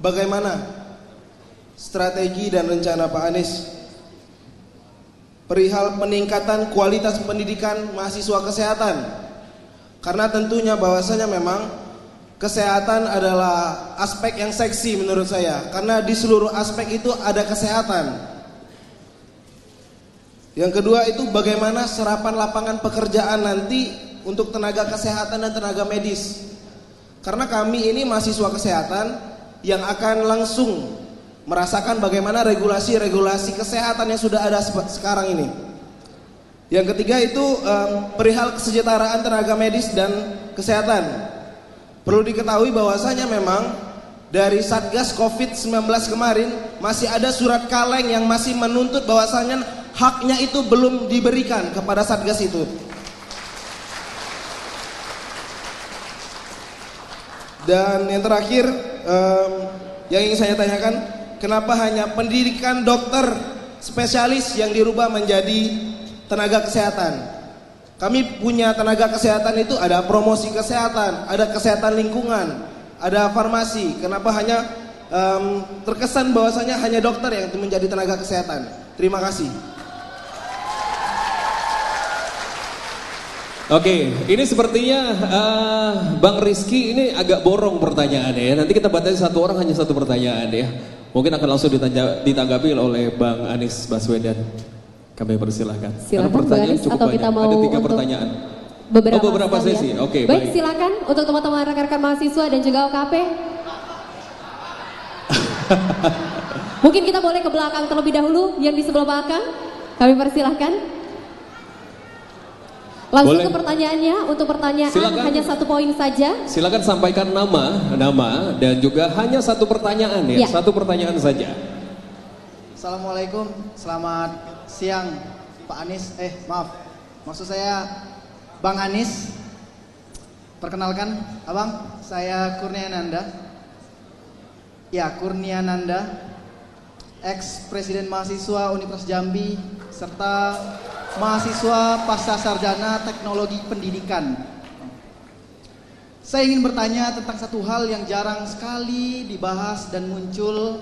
bagaimana strategi dan rencana Pak Anies perihal peningkatan kualitas pendidikan mahasiswa kesehatan? Karena tentunya bahwasanya memang kesehatan adalah aspek yang seksi menurut saya, karena di seluruh aspek itu ada kesehatan. Yang kedua itu bagaimana serapan lapangan pekerjaan nanti untuk tenaga kesehatan dan tenaga medis. Karena kami ini mahasiswa kesehatan yang akan langsung merasakan bagaimana regulasi-regulasi kesehatan yang sudah ada sekarang ini. Yang ketiga itu perihal kesejahteraan tenaga medis dan kesehatan. Perlu diketahui bahwasanya memang dari Satgas COVID-19 kemarin masih ada surat kaleng yang masih menuntut bahwasanya haknya itu belum diberikan kepada Satgas itu. Dan yang terakhir yang ingin saya tanyakan, kenapa hanya pendidikan dokter spesialis yang dirubah menjadi tenaga kesehatan? Kami punya tenaga kesehatan itu ada promosi kesehatan, ada kesehatan lingkungan, ada farmasi. Kenapa hanya terkesan bahwasanya hanya dokter yang menjadi tenaga kesehatan? Terima kasih. Oke, ini sepertinya Bang Rizky ini agak borong pertanyaannya ya. Nanti kita batasi satu orang hanya satu pertanyaan ya. Mungkin akan langsung ditanggapi oleh Bang Anies Baswedan. Kami persilahkan. Silakan pertanyaan cukup atau banyak. Kita mau ada 3 pertanyaan. Beberapa sesi. Ya. Oke, baik. Silakan untuk teman-teman rekan-rekan mahasiswa dan juga OKP. Mungkin kita boleh ke belakang terlebih dahulu, yang di sebelah belakang. Kami persilahkan. Langsung boleh. Ke pertanyaannya, untuk pertanyaan silakan. Hanya 1 poin saja. Silakan sampaikan nama dan juga hanya 1 pertanyaan ya. 1 pertanyaan saja. Assalamualaikum, selamat siang Pak Anies. Maksud saya Bang Anies. Perkenalkan, Abang, saya Kurniananda. Ya, Kurniananda, ex-presiden mahasiswa Universitas Jambi serta mahasiswa pasca sarjana teknologi pendidikan. Saya ingin bertanya tentang satu hal yang jarang sekali dibahas dan muncul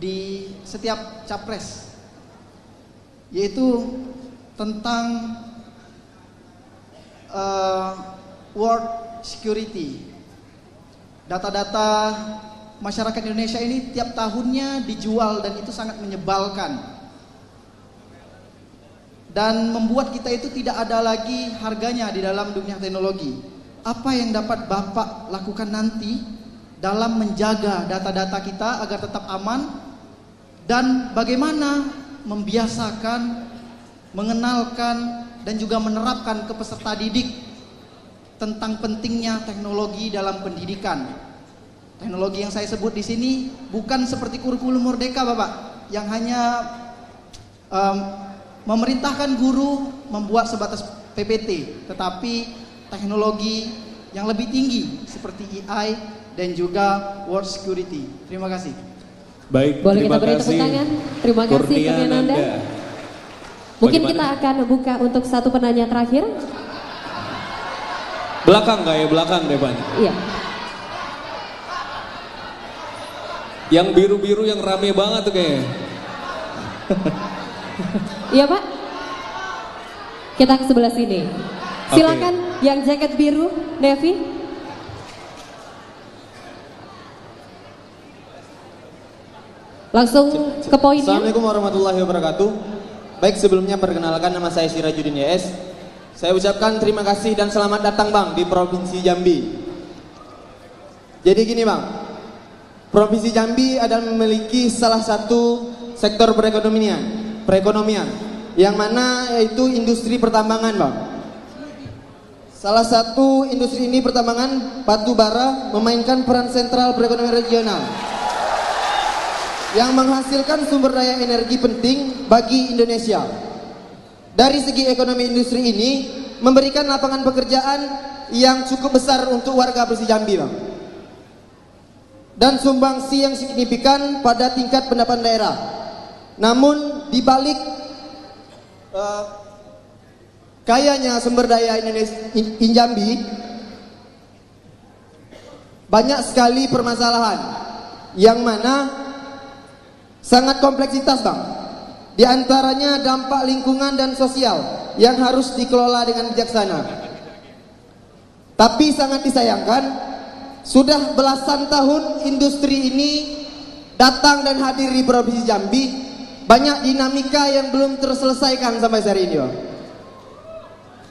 di setiap capres, yaitu tentang world security. Data-data masyarakat Indonesia ini tiap tahunnya dijual dan itu sangat menyebalkan. Dan membuat kita itu tidak ada lagi harganya di dalam dunia teknologi. Apa yang dapat Bapak lakukan nanti dalam menjaga data-data kita agar tetap aman, dan bagaimana membiasakan, mengenalkan, dan juga menerapkan ke peserta didik tentang pentingnya teknologi dalam pendidikan. Teknologi yang saya sebut di sini bukan seperti kurikulum Merdeka, Bapak, yang hanya memerintahkan guru membuat sebatas PPT, tetapi teknologi yang lebih tinggi seperti AI dan juga world security. Terima kasih. Baik, boleh kita beri tepuk tangan. Terima kasih Kurniananda. Mungkin kita akan buka untuk 1 penanya terakhir. Belakang nggak ya? Belakang deh, Pak. Iya. Yang biru-biru yang rame banget tuh kayaknya. Iya, Pak. Kita ke sebelah sini. Silakan yang jaket biru, Devi. Langsung ke poinnya. Assalamualaikum warahmatullahi wabarakatuh. Baik, sebelumnya perkenalkan, nama saya Sirajuddin YS. Saya ucapkan terima kasih dan selamat datang Bang di Provinsi Jambi. Jadi gini Bang, Provinsi Jambi adalah memiliki salah satu sektor perekonomian yang mana yaitu industri pertambangan Bang. Salah satu industri ini pertambangan batu bara memainkan peran sentral perekonomian regional yang menghasilkan sumber daya energi penting bagi Indonesia. Dari segi ekonomi industri ini memberikan lapangan pekerjaan yang cukup besar untuk warga Provinsi Jambi Bang. Dan sumbangsi yang signifikan pada tingkat pendapatan daerah. Namun di balik kayanya sumber daya Indonesia Jambi, banyak sekali permasalahan yang mana sangat kompleksitas Bang. Di antaranya dampak lingkungan dan sosial yang harus dikelola dengan bijaksana. Tapi sangat disayangkan, sudah belasan tahun industri ini datang dan hadir di Provinsi Jambi, banyak dinamika yang belum terselesaikan sampai hari ini Bang.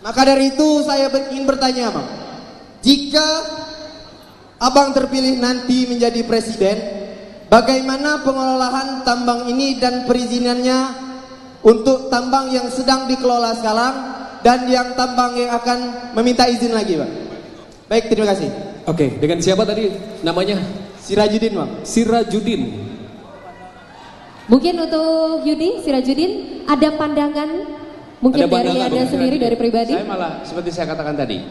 Maka dari itu saya ingin bertanya Bang, jika Abang terpilih nanti menjadi presiden, bagaimana pengelolaan tambang ini dan perizinannya untuk tambang yang sedang dikelola sekarang dan yang tambang yang akan meminta izin lagi Bang? Baik, terima kasih. Oke, dengan siapa tadi namanya? Sirajudin Bang. Sirajudin. Mungkin untuk Yudi, Sirajudin, ada pandangan mungkin ada dari Anda sendiri, dari pribadi? Saya malah seperti saya katakan tadi,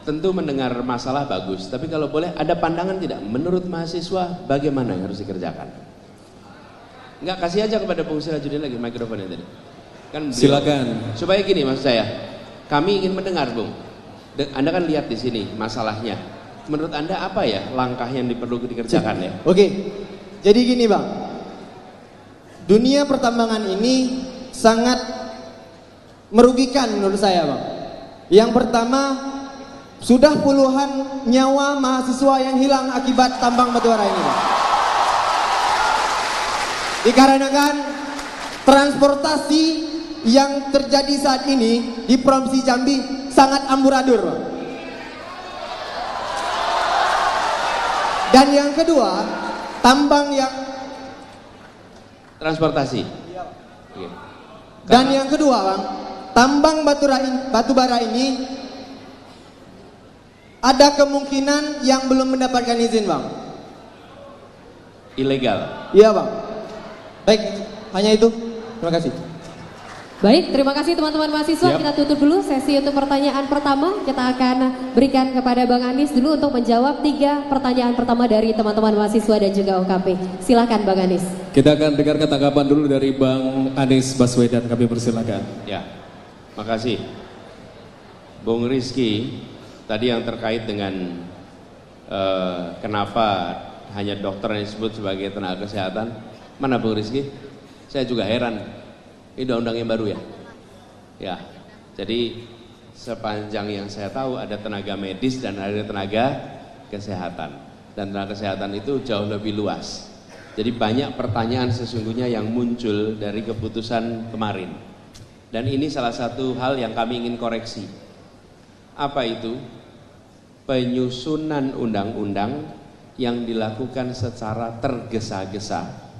tentu mendengar masalah bagus, tapi kalau boleh ada pandangan tidak? Menurut mahasiswa bagaimana yang harus dikerjakan? Enggak, kasih aja kepada Bung Sirajudin lagi mikrofonnya tadi. Kan beliau, silakan. Supaya gini maksud saya, kami ingin mendengar Bung. Anda kan lihat di sini masalahnya. Menurut Anda apa ya langkah yang perlu dikerjakan ya? Oke, jadi gini Bang, dunia pertambangan ini sangat merugikan menurut saya Bang. Yang pertama, sudah puluhan nyawa mahasiswa yang hilang akibat tambang batubara ini Bang. Dikarenakan transportasi yang terjadi saat ini di Provinsi Jambi sangat amburadul Bang. Dan yang kedua, tambang yang transportasi. Dan yang kedua Bang, tambang batubara ini ada kemungkinan yang belum mendapatkan izin Bang. Ilegal. Iya Bang. Baik, hanya itu. Terima kasih. Baik, terima kasih teman-teman mahasiswa. Kita tutup dulu sesi untuk pertanyaan pertama. Kita akan berikan kepada Bang Anies dulu untuk menjawab 3 pertanyaan pertama dari teman-teman mahasiswa dan juga OKP. Silakan Bang Anies. Kita akan dengarkan tanggapan dulu dari Bang Anies Baswedan. Kami persilakan. Ya, makasih. Bung Rizky, tadi yang terkait dengan kenapa hanya dokter yang disebut sebagai tenaga kesehatan. Mana Bung Rizky? Saya juga heran. Ini undang-undang yang baru ya? Ya, jadi sepanjang yang saya tahu ada tenaga medis dan ada tenaga kesehatan. Dan tenaga kesehatan itu jauh lebih luas. Jadi banyak pertanyaan sesungguhnya yang muncul dari keputusan kemarin. Dan ini salah satu hal yang kami ingin koreksi. Apa itu? Penyusunan undang-undang yang dilakukan secara tergesa-gesa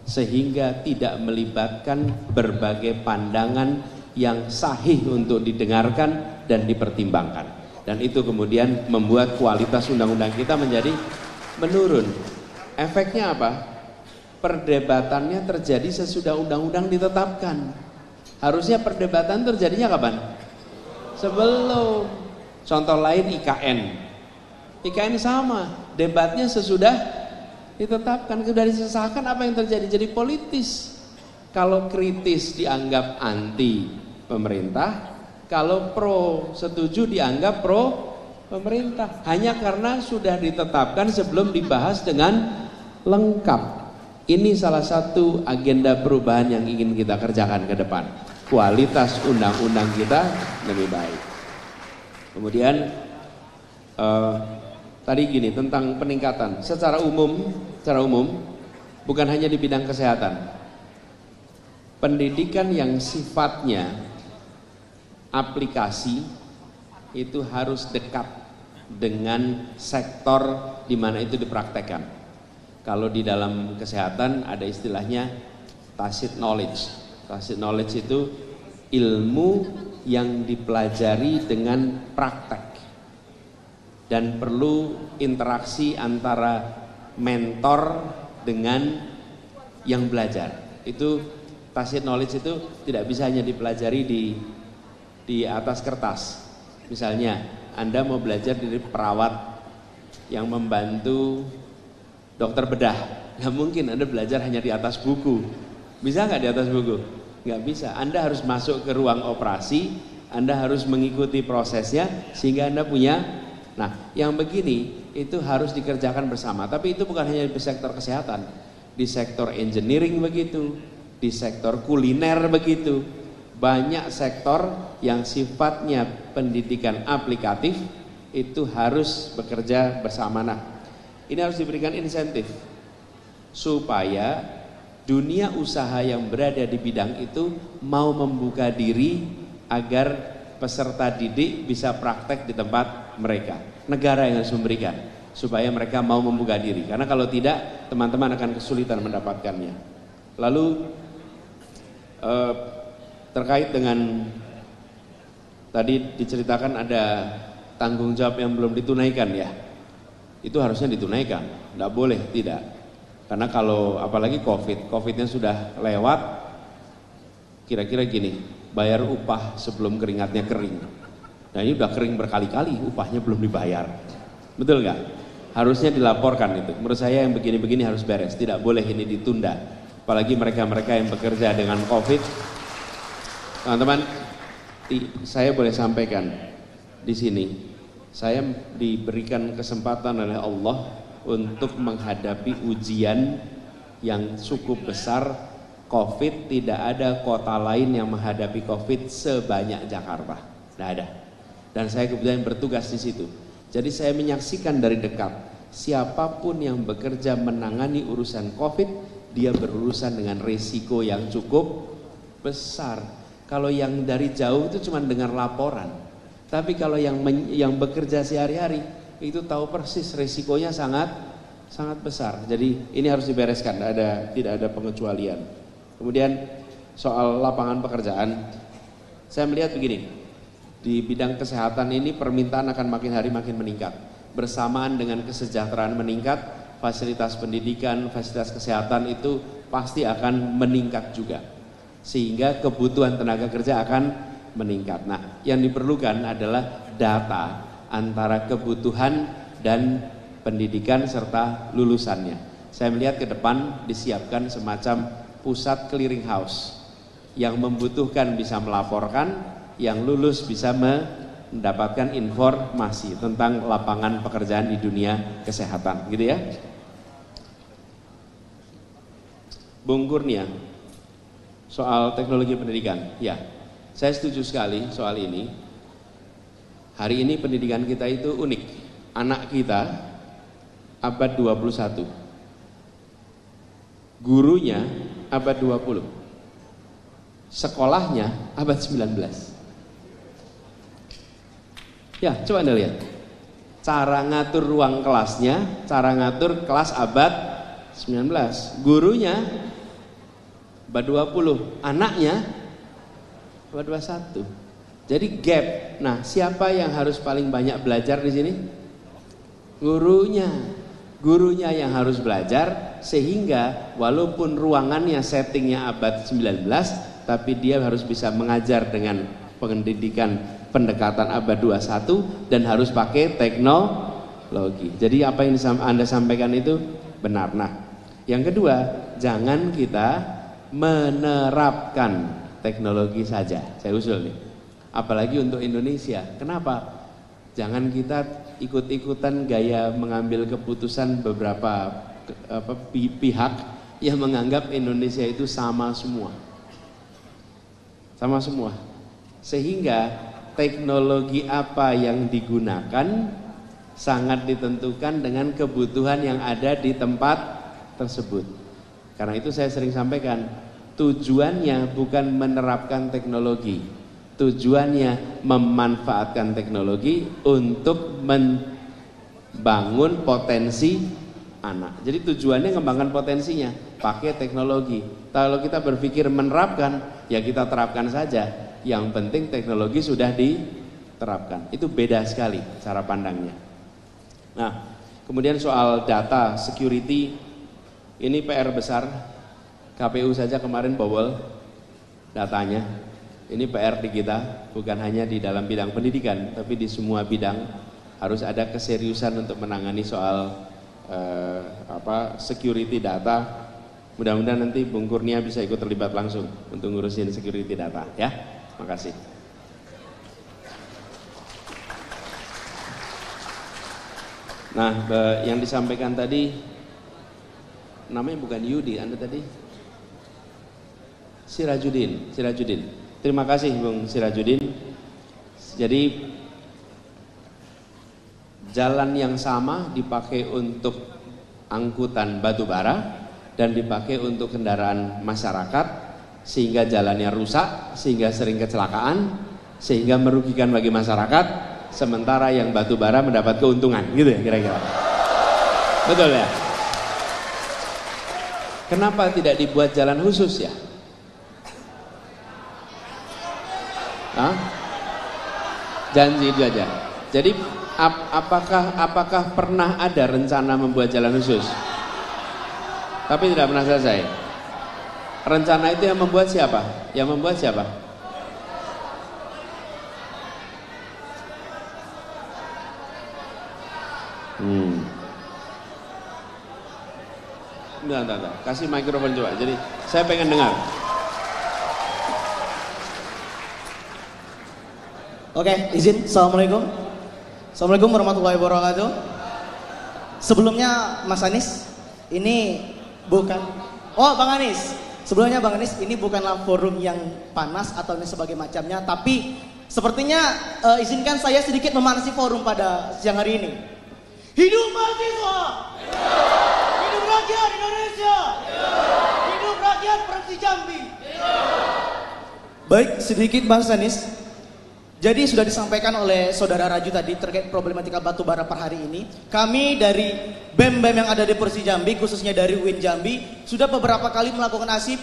sehingga tidak melibatkan berbagai pandangan yang sahih untuk didengarkan dan dipertimbangkan. Dan itu kemudian membuat kualitas undang-undang kita menjadi menurun. Efeknya apa? Perdebatannya terjadi sesudah undang-undang ditetapkan. Harusnya perdebatan terjadinya kapan? Sebelum. Contoh lain IKN. IKN sama, debatnya sesudah ditetapkan, sudah disesahkan, apa yang terjadi? Jadi politis. Kalau kritis dianggap anti pemerintah, kalau pro setuju dianggap pro pemerintah. Hanya karena sudah ditetapkan sebelum dibahas dengan lengkap. Ini salah satu agenda perubahan yang ingin kita kerjakan ke depan. Kualitas undang-undang kita lebih baik. Kemudian tadi gini tentang peningkatan secara umum bukan hanya di bidang kesehatan. Pendidikan yang sifatnya aplikasi itu harus dekat dengan sektor di mana itu dipraktekkan. Kalau di dalam kesehatan ada istilahnya tacit knowledge. Tacit knowledge itu ilmu yang dipelajari dengan praktek. Dan perlu interaksi antara mentor dengan yang belajar. Itu tacit knowledge itu tidak bisa hanya dipelajari di atas kertas. Misalnya Anda mau belajar dari perawat yang membantu dokter bedah, nggak mungkin Anda belajar hanya di atas buku. Bisa nggak di atas buku? Nggak bisa. Anda harus masuk ke ruang operasi, Anda harus mengikuti prosesnya sehingga Anda punya Nah, yang begini itu harus dikerjakan bersama. Tapi itu bukan hanya di sektor kesehatan, di sektor engineering begitu, di sektor kuliner begitu. Banyak sektor yang sifatnya pendidikan aplikatif itu harus bekerja bersama. Nah, ini harus diberikan insentif supaya dunia usaha yang berada di bidang itu mau membuka diri agar peserta didik bisa praktek di tempat mereka. Negara yang harus memberikan supaya mereka mau membuka diri. Karena kalau tidak, teman-teman akan kesulitan mendapatkannya. Lalu terkait dengan tadi diceritakan ada tanggung jawab yang belum ditunaikan ya. Itu harusnya ditunaikan, tidak boleh tidak. Karena kalau apalagi Covidnya sudah lewat, kira-kira gini, bayar upah sebelum keringatnya kering. Nah ini udah kering berkali-kali, upahnya belum dibayar. Betul nggak? Harusnya dilaporkan itu. Menurut saya yang begini-begini harus beres, tidak boleh ini ditunda. Apalagi mereka-mereka yang bekerja dengan Covid. Teman-teman, saya boleh sampaikan di sini, saya diberikan kesempatan oleh Allah untuk menghadapi ujian yang cukup besar. Covid, tidak ada kota lain yang menghadapi Covid sebanyak Jakarta, tidak ada. Dan saya kebetulan bertugas di situ. Jadi saya menyaksikan dari dekat, siapapun yang bekerja menangani urusan Covid, dia berurusan dengan risiko yang cukup besar. Kalau yang dari jauh itu cuma dengar laporan, tapi kalau yang bekerja sehari-hari itu tahu persis risikonya sangat besar. Jadi ini harus dibereskan, tidak ada pengecualian. Kemudian soal lapangan pekerjaan, saya melihat begini, di bidang kesehatan ini permintaan akan makin hari makin meningkat. Bersamaan dengan kesejahteraan meningkat, fasilitas pendidikan, fasilitas kesehatan itu pasti akan meningkat juga. Sehingga kebutuhan tenaga kerja akan meningkat. Nah, yang diperlukan adalah data antara kebutuhan dan pendidikan serta lulusannya. Saya melihat ke depan disiapkan semacam pusat clearing house yang membutuhkan bisa melaporkan, yang lulus bisa mendapatkan informasi tentang lapangan pekerjaan di dunia kesehatan, gitu ya. Bung Kurnia, soal teknologi pendidikan, ya, saya setuju sekali soal ini. Hari ini pendidikan kita itu unik. Anak kita abad 21. Gurunya abad 20. Sekolahnya abad 19. Ya, coba Anda lihat. Cara ngatur ruang kelasnya, cara ngatur kelas abad 19. Gurunya abad 20, anaknya abad 21. Jadi gap. Nah, siapa yang harus paling banyak belajar di sini? Gurunya. Gurunya yang harus belajar, sehingga walaupun ruangannya settingnya abad 19, tapi dia harus bisa mengajar dengan pendidikan pendekatan abad 21 dan harus pakai teknologi. Jadi apa yang Anda sampaikan itu benar. Nah, yang kedua, jangan kita menerapkan teknologi saja. Saya usul nih. Apalagi untuk Indonesia. Kenapa? Jangan kita ikut-ikutan gaya mengambil keputusan beberapa pihak yang menganggap Indonesia itu sama semua. Sama semua. Sehingga teknologi apa yang digunakan sangat ditentukan dengan kebutuhan yang ada di tempat tersebut. Karena itu saya sering sampaikan, tujuannya bukan menerapkan teknologi. Tujuannya memanfaatkan teknologi untuk membangun potensi anak. Jadi tujuannya mengembangkan potensinya, pakai teknologi. Kalau kita berpikir menerapkan, ya kita terapkan saja. Yang penting teknologi sudah diterapkan. Itu beda sekali cara pandangnya. Nah, kemudian soal data security, ini PR besar. KPU saja kemarin bobol datanya. Ini PR di kita, bukan hanya di dalam bidang pendidikan, tapi di semua bidang harus ada keseriusan untuk menangani soal security data. Mudah-mudahan nanti Bung Kurnia bisa ikut terlibat langsung untuk ngurusin security data, ya. Makasih. Nah, yang disampaikan tadi namanya bukan Yudi, Anda tadi Sirajudin. Terima kasih Bung Sirajudin. Jadi jalan yang sama dipakai untuk angkutan batu bara dan dipakai untuk kendaraan masyarakat, sehingga jalannya rusak, sehingga sering kecelakaan, sehingga merugikan bagi masyarakat, sementara yang batu bara mendapat keuntungan, gitu ya kira-kira. Betul ya? Kenapa tidak dibuat jalan khusus ya? Hah? Janji itu aja. Jadi apakah pernah ada rencana membuat jalan khusus? Tapi tidak pernah selesai. Rencana itu yang membuat siapa? Yang membuat siapa? Bentar. Kasih mikrofon coba. Jadi saya pengen dengar. Oke, izin. Assalamualaikum. Assalamualaikum warahmatullahi wabarakatuh. Sebelumnya Mas Anies, ini bukan. Oh, Bang Anies. Sebelumnya Bang Anies, ini bukanlah forum yang panas atau sebagai macamnya, tapi sepertinya izinkan saya sedikit memanasi forum pada siang hari ini. Hidup mahasiswa! Hidup rakyat Indonesia! Hidup rakyat Provinsi Jambi! Baik, sedikit Bang Anies. Jadi sudah disampaikan oleh Saudara Raju tadi terkait problematika batu bara per hari ini. Kami dari BEM-BEM yang ada di Provinsi Jambi, khususnya dari UIN Jambi, sudah beberapa kali melakukan aksi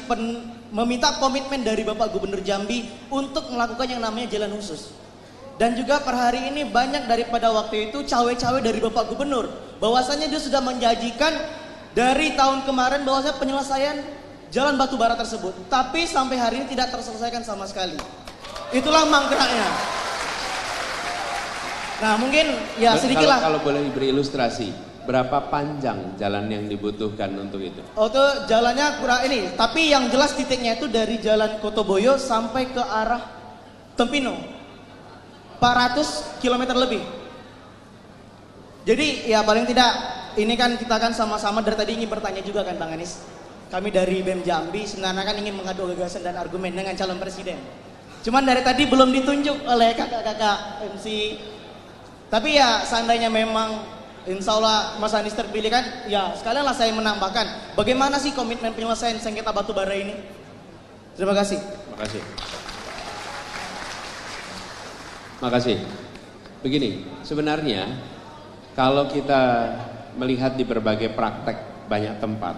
meminta komitmen dari Bapak Gubernur Jambi untuk melakukan yang namanya jalan khusus. Dan juga per hari ini banyak daripada waktu itu cawe-cawe dari Bapak Gubernur, bahwasanya dia sudah menjanjikan dari tahun kemarin bahwasanya penyelesaian jalan batu bara tersebut, tapi sampai hari ini tidak terselesaikan sama sekali. Itulah mangkraknya. Nah mungkin ya sedikitlah. Kalau boleh diberi ilustrasi, berapa panjang jalan yang dibutuhkan untuk itu? Oh itu jalannya kurang ini, tapi yang jelas titiknya itu dari Jalan Kotoboyo sampai ke arah Tempino, 400 km lebih. Jadi ya paling tidak ini kan kita kan sama-sama dari tadi ingin bertanya juga kan Bang Anies. Kami dari BEM Jambi sebenarnya kan ingin mengadu gagasan dan argumen dengan calon presiden. Cuman dari tadi belum ditunjuk oleh kakak-kakak MC. Tapi ya seandainya memang insya Allah Mas Anies terpilih kan, ya sekalian lah saya menambahkan bagaimana sih komitmen penyelesaian sengketa batu bara ini. Terima kasih. Makasih. Begini, sebenarnya kalau kita melihat di berbagai praktek banyak tempat,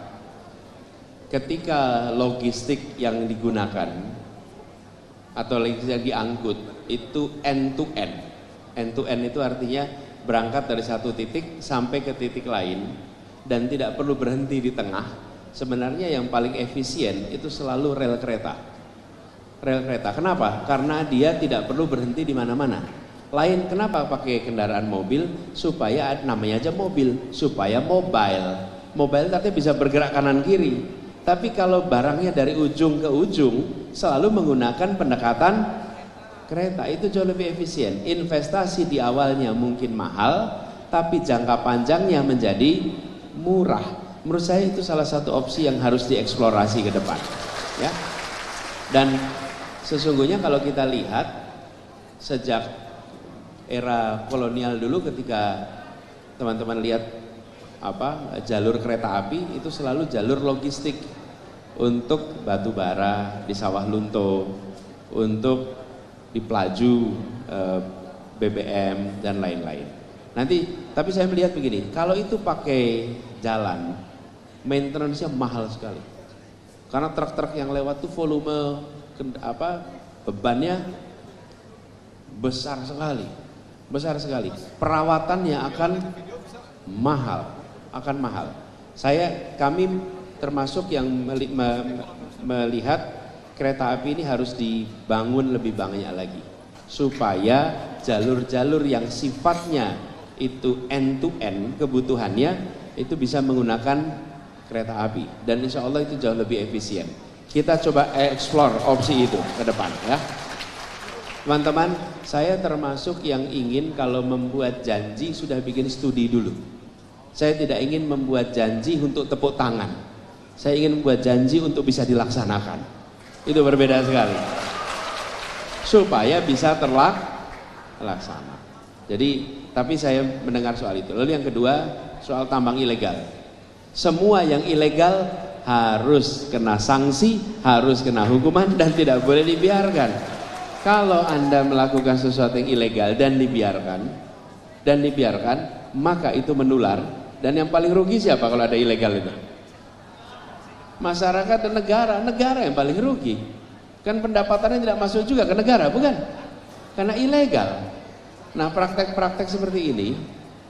ketika logistik yang digunakan atau yang diangkut itu end to end. End to end itu artinya berangkat dari satu titik sampai ke titik lain dan tidak perlu berhenti di tengah. Sebenarnya yang paling efisien itu selalu rel kereta. Rel kereta. Kenapa? Karena dia tidak perlu berhenti di mana-mana. Lain kenapa pakai kendaraan mobil? Supaya namanya aja mobil, supaya mobile. Mobile artinya bisa bergerak kanan kiri. Tapi kalau barangnya dari ujung ke ujung selalu menggunakan pendekatan kereta, itu jauh lebih efisien. Investasi di awalnya mungkin mahal, tapi jangka panjangnya menjadi murah. Menurut saya itu salah satu opsi yang harus dieksplorasi ke depan. Ya. Dan sesungguhnya kalau kita lihat sejak era kolonial dulu ketika teman-teman lihat jalur kereta api itu selalu jalur logistik untuk batu bara di Sawah Lunto, untuk di Pelaju, BBM dan lain-lain. Nanti, tapi saya melihat begini, kalau itu pakai jalan, maintenance-nya mahal sekali. Karena truk-truk yang lewat tuh volume bebannya besar sekali. Perawatannya akan mahal. Kami termasuk yang melihat kereta api ini harus dibangun lebih banyak lagi supaya jalur-jalur yang sifatnya itu end to end kebutuhannya itu bisa menggunakan kereta api dan insya Allah itu jauh lebih efisien. Kita coba explore opsi itu ke depan ya. Teman-teman, saya termasuk yang ingin kalau membuat janji sudah bikin studi dulu. Saya tidak ingin membuat janji untuk tepuk tangan. Saya ingin membuat janji untuk bisa dilaksanakan. Itu berbeda sekali. Supaya bisa terlaksana. Jadi, tapi saya mendengar soal itu. Lalu yang kedua, soal tambang ilegal. Semua yang ilegal harus kena sanksi, harus kena hukuman, dan tidak boleh dibiarkan. Kalau Anda melakukan sesuatu yang ilegal dan dibiarkan, maka itu menular. Dan yang paling rugi siapa kalau ada ilegal itu? Masyarakat dan negara yang paling rugi. Kan pendapatannya tidak masuk juga ke negara, bukan? Karena ilegal. Nah, praktek-praktek seperti ini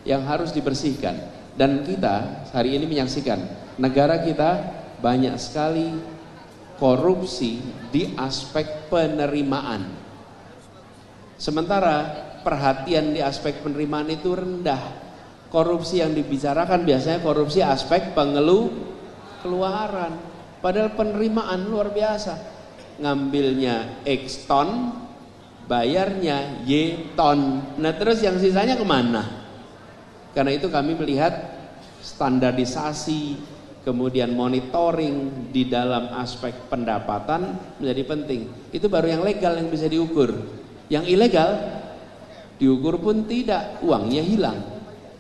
yang harus dibersihkan. Dan kita hari ini menyaksikan negara kita banyak sekali korupsi di aspek penerimaan. Sementara perhatian di aspek penerimaan itu rendah. Korupsi yang dibicarakan biasanya korupsi aspek pengeluaran. Padahal penerimaan luar biasa. Ngambilnya X ton, bayarnya Y ton. Nah terus yang sisanya kemana? Karena itu kami melihat standarisasi, kemudian monitoring di dalam aspek pendapatan menjadi penting. Itu baru yang legal yang bisa diukur. Yang ilegal diukur pun tidak, uangnya hilang.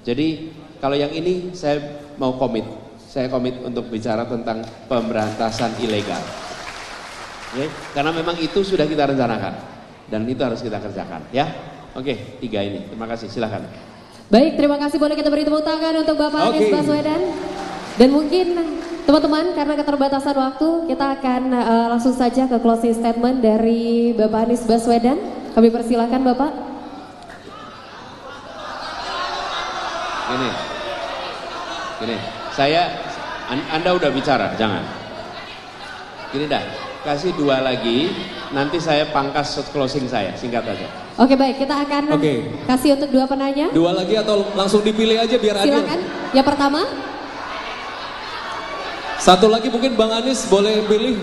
Jadi kalau yang ini saya mau komit. Saya komit untuk bicara tentang pemberantasan ilegal. Oke? Karena memang itu sudah kita rencanakan dan itu harus kita kerjakan, ya. Oke, 3 ini. Terima kasih. Silakan. Baik, terima kasih. Boleh kita beri tepuk tangan untuk Bapak Anies Baswedan. Dan mungkin teman-teman, karena keterbatasan waktu, kita akan langsung saja ke closing statement dari Bapak Anies Baswedan. Kami persilakan Bapak. Gini, Anda udah bicara, jangan. Gini dah, kasih 2 lagi, nanti saya pangkas closing saya, singkat aja. Oke baik, kita akan kasih untuk 2 penanya. 2 lagi atau langsung dipilih aja biar adil. Silakan. Yang pertama. 1 lagi mungkin Bang Anies boleh pilih.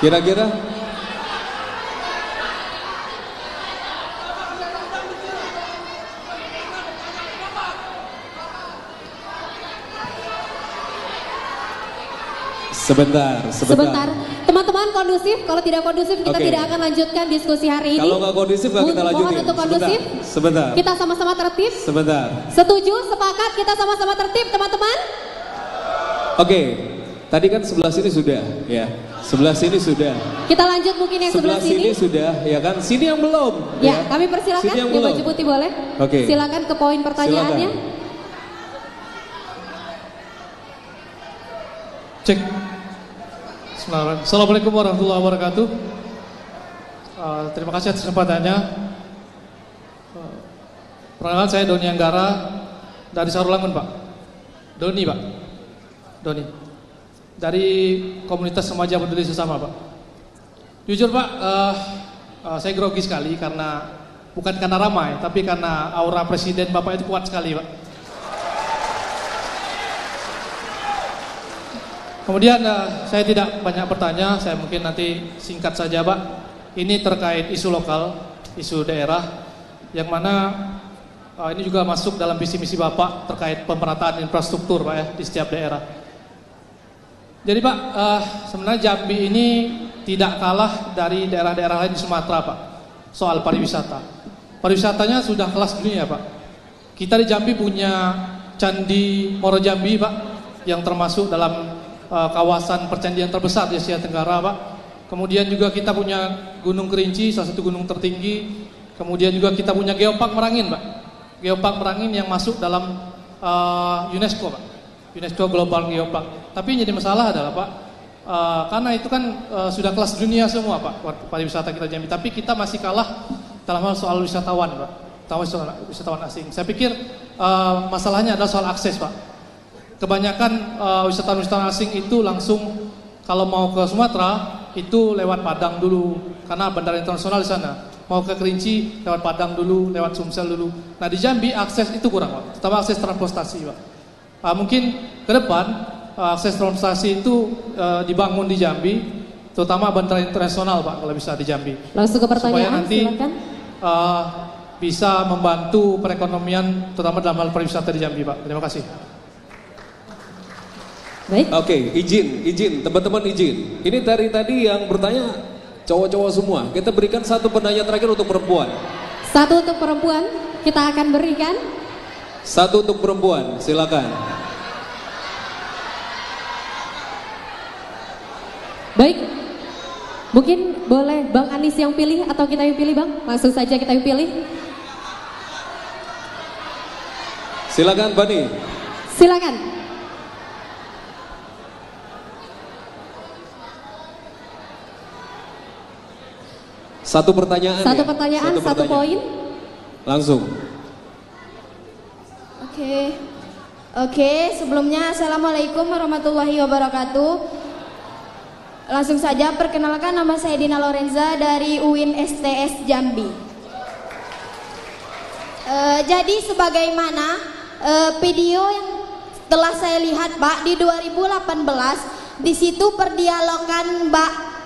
Kira-kira. Sebentar. Teman-teman kondusif, kalau tidak kondusif kita tidak akan lanjutkan diskusi hari ini. Kalau nggak kondusif nggak kita lanjutin. Mohon untuk kondusif. Sebentar. Kita sama-sama tertib. Sebentar. Setuju, sepakat, kita sama-sama tertib teman-teman. Oke, tadi kan sebelah sini sudah, ya. Sebelah sini sudah. Kita lanjut mungkin yang sebelah sini. Sudah, ya kan? Sini yang belum. Ya, kami persilakan. Yang baju putih boleh. Oke. Silakan ke poin pertanyaannya. Cek. Assalamualaikum warahmatullahi wabarakatuh. Terima kasih atas kesempatannya. Perkenalkan saya Doni Anggara dari Sarulangun, Pak. Doni, Pak. Doni. Dari komunitas remaja peduli sesama, Pak. Jujur, Pak, saya grogi sekali bukan karena ramai, tapi karena aura presiden Bapak itu kuat sekali, Pak. Kemudian saya tidak banyak bertanya, saya mungkin nanti singkat saja, Pak. Ini terkait isu lokal, isu daerah, yang mana ini juga masuk dalam visi misi Bapak terkait pemerataan infrastruktur, Pak, ya, di setiap daerah. Jadi, Pak, sebenarnya Jambi ini tidak kalah dari daerah-daerah lain di Sumatera, Pak, soal pariwisata. Pariwisatanya sudah kelas dunia, Pak. Kita di Jambi punya Candi Moro Jambi, Pak, yang termasuk dalam kawasan percandian terbesar di Asia Tenggara, Pak. Kemudian juga kita punya Gunung Kerinci, salah satu gunung tertinggi. Kemudian juga kita punya Geopark Merangin, Pak. Geopark Merangin yang masuk dalam UNESCO, Pak. UNESCO Global Geopark. Tapi yang jadi masalah adalah, Pak, karena itu kan sudah kelas dunia semua, Pak, pariwisata kita Jambi. Tapi kita masih kalah dalam hal soal wisatawan, Pak. Wisatawan asing. Saya pikir masalahnya adalah soal akses, Pak. Kebanyakan wisatawan-wisatawan asing itu langsung kalau mau ke Sumatera itu lewat Padang dulu karena bandara internasional di sana. Mau ke Kerinci lewat Padang dulu, lewat Sumsel dulu. Nah di Jambi akses itu kurang, Pak. Terutama akses transportasi, Pak. Mungkin ke depan akses transportasi itu dibangun di Jambi, terutama bandara internasional, Pak, kalau bisa di Jambi. Langsung ke pertanyaan, supaya nanti silakan. bisa membantu perekonomian terutama dalam hal pariwisata di Jambi, Pak. Terima kasih. Baik. Oke, izin, teman-teman izin. Ini dari tadi yang bertanya cowok-cowok semua. Kita berikan satu penanya terakhir untuk perempuan. Satu untuk perempuan, kita akan berikan. Satu untuk perempuan, silakan. Baik, mungkin boleh Bang Anis yang pilih atau kita yang pilih, Bang? Langsung saja kita yang pilih. Silakan, Bani. Silakan. Satu pertanyaan. Satu pertanyaan, satu poin. Langsung. Oke, sebelumnya Assalamualaikum warahmatullahi wabarakatuh. Langsung saja perkenalkan, nama saya Dina Lorenza dari UIN STS Jambi. Jadi sebagaimana video yang telah saya lihat, Pak, di 2018 di situ perdialogan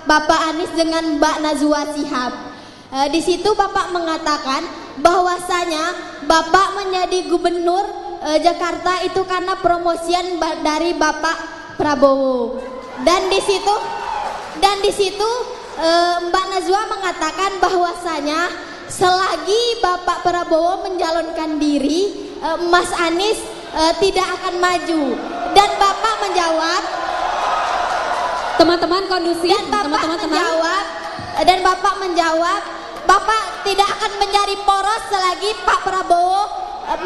Bapak Anies dengan Mbak Najwa Shihab. Di situ Bapak mengatakan bahwasanya Bapak menjadi gubernur Jakarta itu karena promosian dari Bapak Prabowo. Dan di situ Mbak Najwa mengatakan bahwasanya selagi Bapak Prabowo mencalonkan diri, Mas Anies tidak akan maju. Dan Bapak menjawab, teman-teman kondusif, dan Bapak menjawab, Bapak tidak akan menjadi poros selagi Pak Prabowo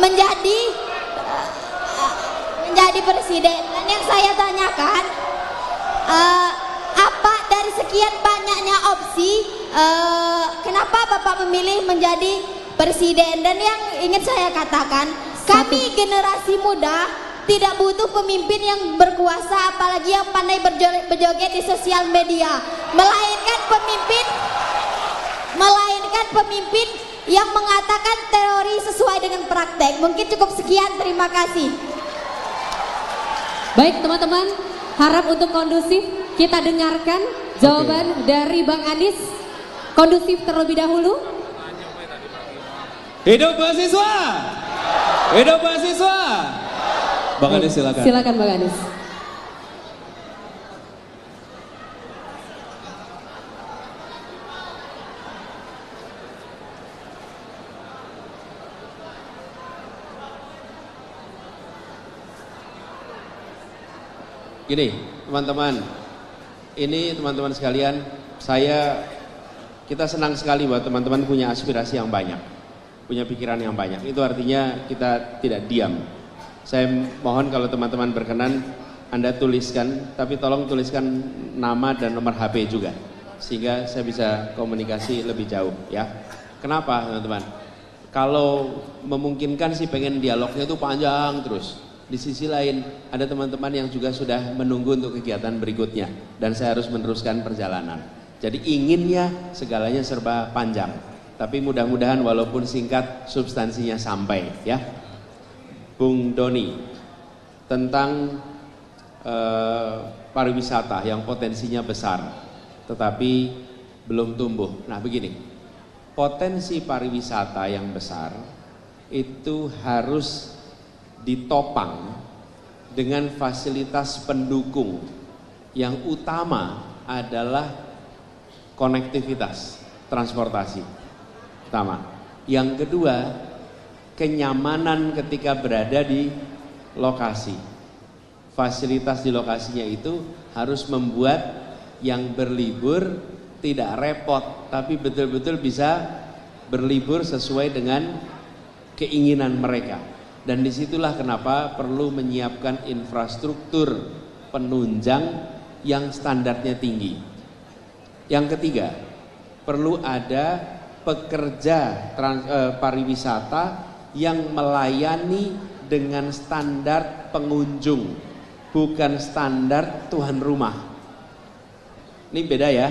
menjadi presiden. Dan yang saya tanyakan, apa dari sekian banyaknya opsi, kenapa Bapak memilih menjadi presiden? Dan yang ingin saya katakan, kami generasi muda tidak butuh pemimpin yang berkuasa, apalagi yang pandai berjoget di sosial media, melainkan pemimpin yang mengatakan teori sesuai dengan praktek. Mungkin cukup sekian, terima kasih. Baik teman-teman, harap untuk kondusif kita dengarkan jawaban dari Bang Anies. Kondusif terlebih dahulu. Hidup mahasiswa! Hidup mahasiswa! Bang Anies silakan. Silakan Bang Anies. Gini, teman-teman, ini teman-teman sekalian, kita senang sekali bahwa teman-teman punya aspirasi yang banyak, punya pikiran yang banyak. Itu artinya kita tidak diam. Saya mohon kalau teman-teman berkenan, Anda tuliskan, tapi tolong tuliskan nama dan nomor HP juga, sehingga saya bisa komunikasi lebih jauh ya. Kenapa teman-teman? Kalau memungkinkan sih pengen dialognya itu panjang terus. Di sisi lain ada teman-teman yang juga sudah menunggu untuk kegiatan berikutnya dan saya harus meneruskan perjalanan. Jadi inginnya segalanya serba panjang, tapi mudah-mudahan walaupun singkat substansinya sampai ya. Bung Doni, tentang pariwisata yang potensinya besar tetapi belum tumbuh. Nah begini, potensi pariwisata yang besar itu harus ditopang dengan fasilitas pendukung yang utama adalah konektivitas, transportasi pertama. Yang kedua, kenyamanan ketika berada di lokasi. Fasilitas di lokasinya itu harus membuat yang berlibur tidak repot, tapi betul-betul bisa berlibur sesuai dengan keinginan mereka. Dan disitulah kenapa perlu menyiapkan infrastruktur penunjang yang standarnya tinggi. Yang ketiga, perlu ada pekerja pariwisata yang melayani dengan standar pengunjung, bukan standar tuan rumah. Ini beda ya.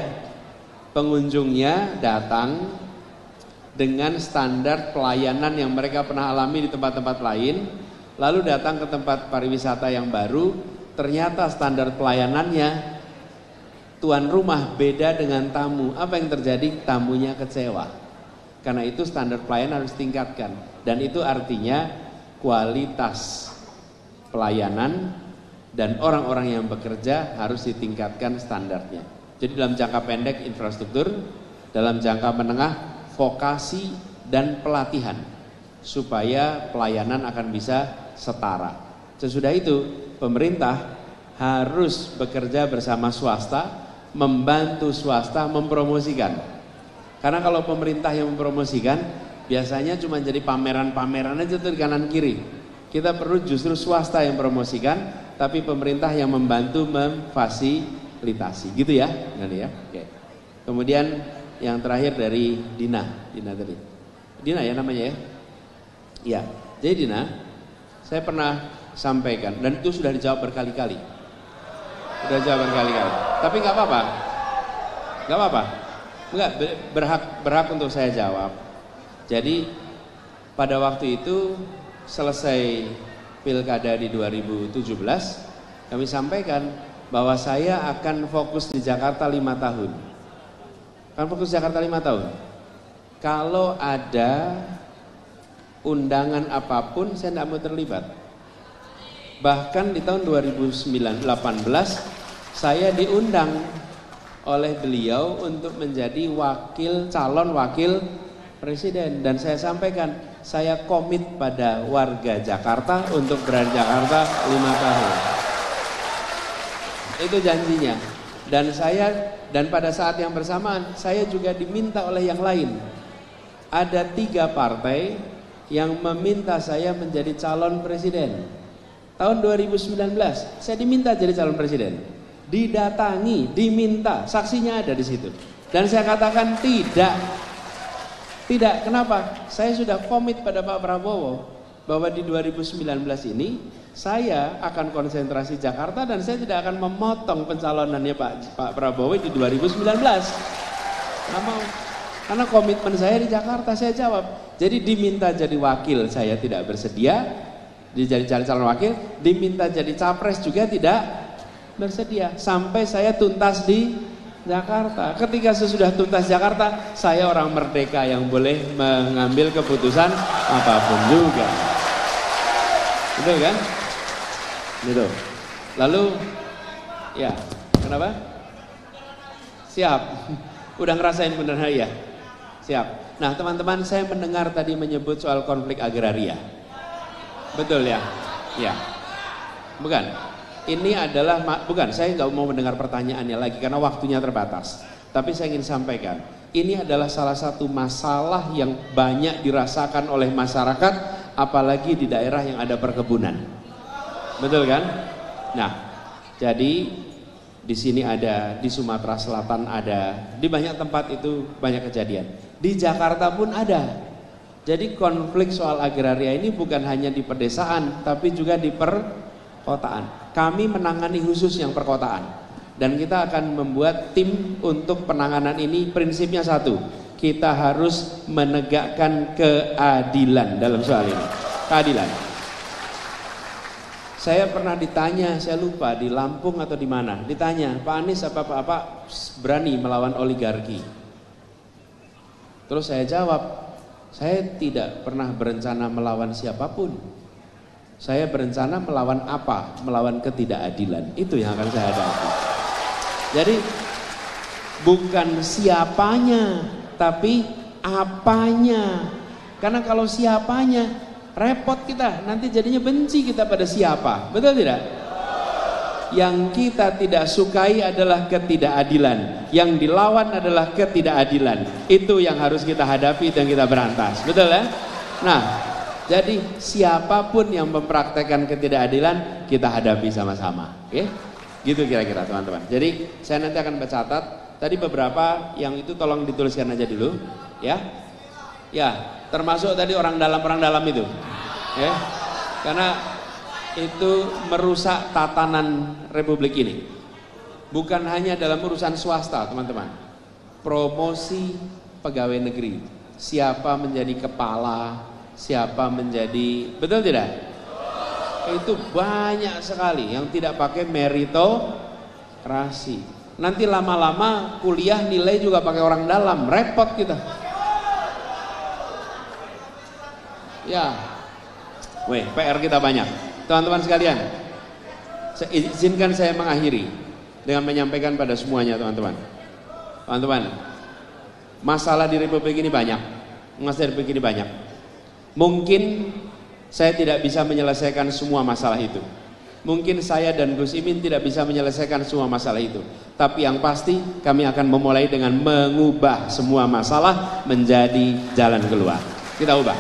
Pengunjungnya datang dengan standar pelayanan yang mereka pernah alami di tempat-tempat lain, lalu datang ke tempat pariwisata yang baru, ternyata standar pelayanannya tuan rumah beda dengan tamu. Apa yang terjadi? Tamunya kecewa. Karena itu standar pelayanan harus tingkatkan. Dan itu artinya kualitas pelayanan dan orang-orang yang bekerja harus ditingkatkan standarnya. Jadi dalam jangka pendek infrastruktur, dalam jangka menengah vokasi dan pelatihan supaya pelayanan akan bisa setara. Sesudah itu pemerintah harus bekerja bersama swasta, membantu swasta mempromosikan. Karena kalau pemerintah yang mempromosikan biasanya cuma jadi pameran-pameran aja tuh di kanan kiri. Kita perlu justru swasta yang promosikan, tapi pemerintah yang membantu memfasilitasi, gitu ya, ya. Oke. Kemudian yang terakhir dari Dina tadi. Dina ya namanya ya. Ya, jadi Dina, saya pernah sampaikan dan itu sudah dijawab berkali-kali. Sudah jawab berkali-kali. Tapi nggak apa-apa, nggak apa-apa. Enggak, berhak untuk saya jawab. Jadi pada waktu itu selesai pilkada di 2017, kami sampaikan bahwa saya akan fokus di Jakarta 5 tahun. Akan fokus di Jakarta 5 tahun. Kalau ada undangan apapun, saya tidak mau terlibat. Bahkan di tahun 2018, saya diundang oleh beliau untuk menjadi calon wakil presiden. Dan saya sampaikan, saya komit pada warga Jakarta untuk berada di Jakarta 5 tahun. Itu janjinya. Dan pada saat yang bersamaan, saya juga diminta oleh yang lain. Ada 3 partai yang meminta saya menjadi calon presiden. Tahun 2019, saya diminta jadi calon presiden. Didatangi, diminta, saksinya ada di situ. Dan saya katakan tidak. Tidak, kenapa? Saya sudah komit pada Pak Prabowo bahwa di 2019 ini saya akan konsentrasi Jakarta dan saya tidak akan memotong pencalonannya Pak Prabowo di 2019. Nggak mau. Karena komitmen saya di Jakarta, saya jawab. Jadi diminta jadi wakil, saya tidak bersedia. Jadi calon wakil, diminta jadi capres juga tidak bersedia. Sampai saya tuntas di Jakarta. Ketika sesudah tuntas Jakarta, saya orang merdeka yang boleh mengambil keputusan apapun juga. Betul kan? Betul. Lalu, ya, kenapa? Siap. Udah ngerasain bener ya? Siap. Nah teman-teman, saya mendengar tadi menyebut soal konflik agraria. Betul ya? Ya. Bukan? Ini adalah, bukan, saya nggak mau mendengar pertanyaannya lagi karena waktunya terbatas. Tapi saya ingin sampaikan, ini adalah salah satu masalah yang banyak dirasakan oleh masyarakat, apalagi di daerah yang ada perkebunan. Betul kan? Nah, jadi di sini ada, di Sumatera Selatan ada, di banyak tempat itu banyak kejadian. Di Jakarta pun ada. Jadi konflik soal agraria ini bukan hanya di pedesaan, tapi juga di perkotaan. Kami menangani khusus yang perkotaan. Dan kita akan membuat tim untuk penanganan ini, prinsipnya satu. Kita harus menegakkan keadilan dalam soal ini. Keadilan. Saya pernah ditanya, saya lupa di Lampung atau di mana. Ditanya, Pak Anies apa berani melawan oligarki? Terus saya jawab, saya tidak pernah berencana melawan siapapun. Saya berencana melawan apa? Melawan ketidakadilan. Itu yang akan saya hadapi. Jadi bukan siapanya, tapi apanya. Karena kalau siapanya, repot kita. Nanti jadinya benci kita pada siapa. Betul tidak? Yang kita tidak sukai adalah ketidakadilan. Yang dilawan adalah ketidakadilan. Itu yang harus kita hadapi dan kita berantas. Betul ya? Nah, jadi siapapun yang mempraktekkan ketidakadilan, kita hadapi sama-sama. Oke? Gitu kira-kira teman-teman. Jadi saya nanti akan mencatat. Tadi beberapa yang itu tolong dituliskan aja dulu. Ya, ya, termasuk tadi orang dalam itu. Ya, karena itu merusak tatanan Republik ini. Bukan hanya dalam urusan swasta, teman-teman. Promosi pegawai negeri. Siapa menjadi kepala, siapa menjadi, betul tidak? Itu banyak sekali yang tidak pakai meritokrasi. Nanti lama-lama kuliah nilai juga pakai orang dalam, repot kita. Ya. Weh, PR kita banyak. Teman-teman sekalian, izinkan saya mengakhiri dengan menyampaikan pada semuanya teman-teman. Teman-teman, masalah di Republik ini banyak. Masalah di Republik ini banyak. Mungkin saya tidak bisa menyelesaikan semua masalah itu. Mungkin saya dan Gus Imin tidak bisa menyelesaikan semua masalah itu. Tapi yang pasti kami akan memulai dengan mengubah semua masalah menjadi jalan keluar. Kita ubah.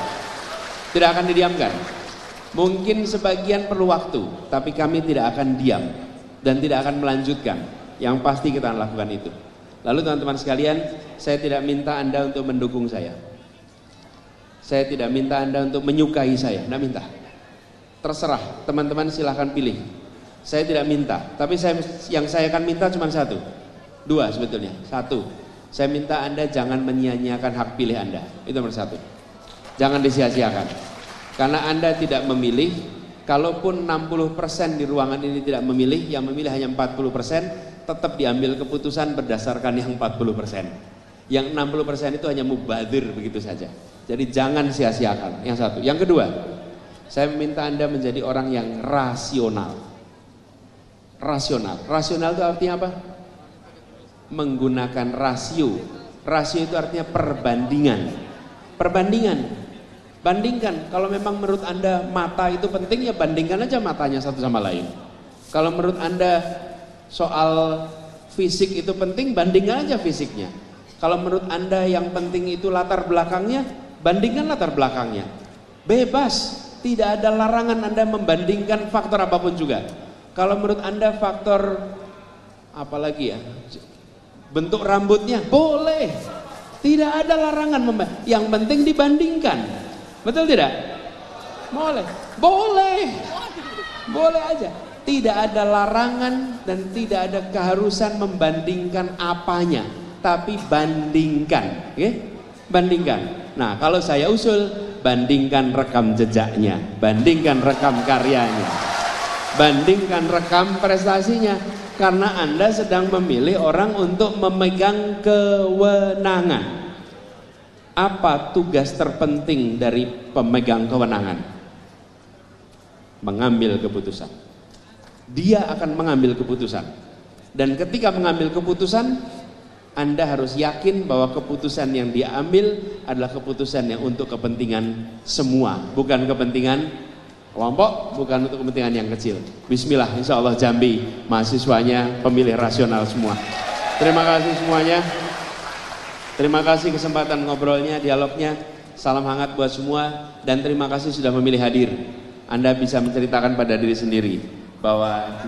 Tidak akan didiamkan. Mungkin sebagian perlu waktu, tapi kami tidak akan diam dan tidak akan melanjutkan. Yang pasti kita akan lakukan itu. Lalu teman-teman sekalian, saya tidak minta Anda untuk mendukung saya. Saya tidak minta Anda untuk menyukai saya, tidak minta. Terserah, teman-teman silahkan pilih. Saya tidak minta, tapi yang saya akan minta cuma satu. Dua sebetulnya. Satu, saya minta Anda jangan menyia-nyiakan hak pilih Anda. Itu nomor satu. Jangan disia-siakan. Karena Anda tidak memilih, kalaupun 60% di ruangan ini tidak memilih, yang memilih hanya 40%, tetap diambil keputusan berdasarkan yang 40%. Yang 60% itu hanya mubadir begitu saja. Jadi jangan sia-siakan. Yang satu. Yang kedua, saya meminta Anda menjadi orang yang rasional. Rasional. Rasional itu artinya apa? Menggunakan rasio. Rasio itu artinya perbandingan. Perbandingan. Bandingkan. Kalau memang menurut Anda mata itu penting, ya bandingkan aja matanya satu sama lain. Kalau menurut Anda soal fisik itu penting, bandingkan aja fisiknya. Kalau menurut Anda yang penting itu latar belakangnya, bandingkan latar belakangnya. Bebas. Tidak ada larangan Anda membandingkan faktor apapun juga. Kalau menurut Anda faktor apalagi ya, bentuk rambutnya boleh. Tidak ada larangan. Yang penting dibandingkan. Betul tidak? Boleh. Boleh. Boleh aja. Tidak ada larangan dan tidak ada keharusan membandingkan apanya. Tapi bandingkan. Okay? Bandingkan. Nah, kalau saya usul, bandingkan rekam jejaknya, bandingkan rekam karyanya, bandingkan rekam prestasinya, karena Anda sedang memilih orang untuk memegang kewenangan. Apa tugas terpenting dari pemegang kewenangan? Mengambil keputusan. Dia akan mengambil keputusan. Dan ketika mengambil keputusan, Anda harus yakin bahwa keputusan yang dia ambil adalah keputusan yang untuk kepentingan semua, bukan kepentingan kelompok, bukan untuk kepentingan yang kecil. Bismillah, insya Allah Jambi mahasiswanya pemilih rasional semua. Terima kasih semuanya. Terima kasih kesempatan ngobrolnya, dialognya. Salam hangat buat semua dan terima kasih sudah memilih hadir. Anda bisa menceritakan pada diri sendiri bahwa